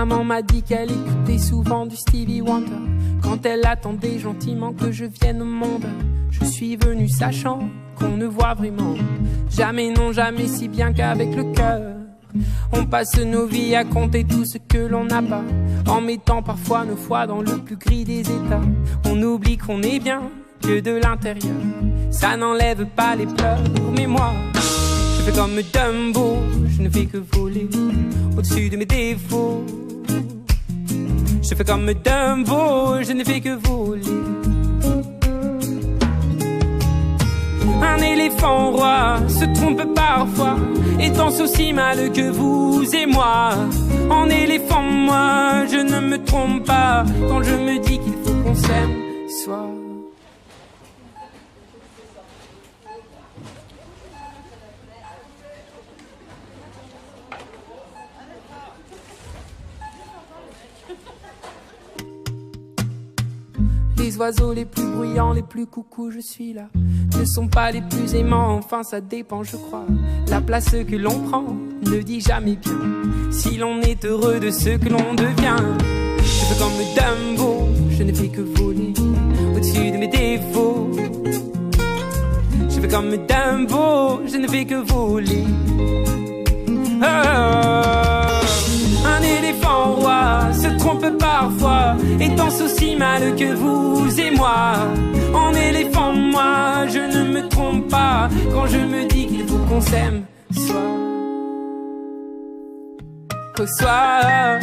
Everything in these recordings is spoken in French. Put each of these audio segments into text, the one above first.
Maman m'a dit qu'elle écoutait souvent du Stevie Wonder quand elle attendait gentiment que je vienne au monde. Je suis venu sachant qu'on ne voit vraiment jamais, non jamais si bien qu'avec le cœur. On passe nos vies à compter tout ce que l'on n'a pas, en mettant parfois nos foi dans le plus gris des états. On oublie qu'on est bien que de l'intérieur, ça n'enlève pas les pleurs. Mais moi, je fais comme Dumbo, je ne fais que voler au-dessus de mes défauts. Je fais comme Dumbo, je ne fais que voler. Un éléphant roi se trompe parfois et danse aussi mal que vous et moi. En éléphant, moi, je ne me trompe pas quand je me dis qu'il faut qu'on s'aime soi. Les oiseaux les plus bruyants, les plus coucous, je suis là, ne sont pas les plus aimants, enfin ça dépend je crois. La place que l'on prend ne dit jamais bien si l'on est heureux de ce que l'on devient. Je fais comme Dumbo, je ne fais que voler au-dessus de mes défauts. Je fais comme Dumbo, je ne fais que voler. Un éléphant roi se trompe parfois et danse aussi mal que vous et moi. En éléphant, moi, je ne me trompe pas quand je me dis qu'il faut qu'on s'aime soit. Qu'au soir.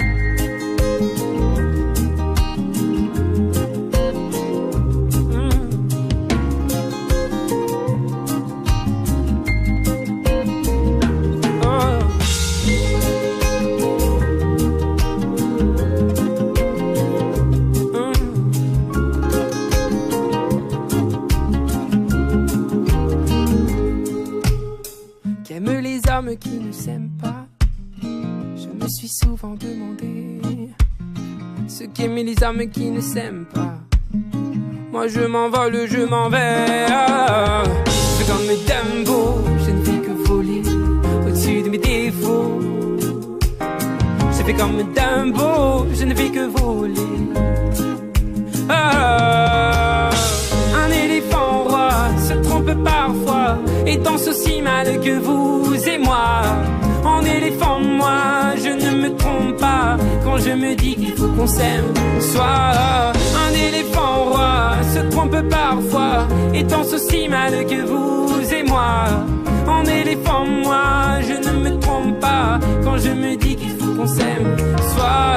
Qui ne s'aiment pas, je me suis souvent demandé ce qu'aimaient les âmes qui ne s'aiment pas. Moi je m'envole, je m'en vais. Je fais comme Dumbo, je ne fais que voler au-dessus de mes défauts. Je fais comme Dumbo, je ne fais que voler. Un éléphant roi se trompe parfois et danse aussi mal que vous et moi. En éléphant, moi, je ne me trompe pas quand je me dis qu'il faut qu'on s'aime soit. Un éléphant roi se trompe parfois et danse aussi mal que vous et moi. En éléphant, moi, je ne me trompe pas quand je me dis qu'il faut qu'on s'aime soit.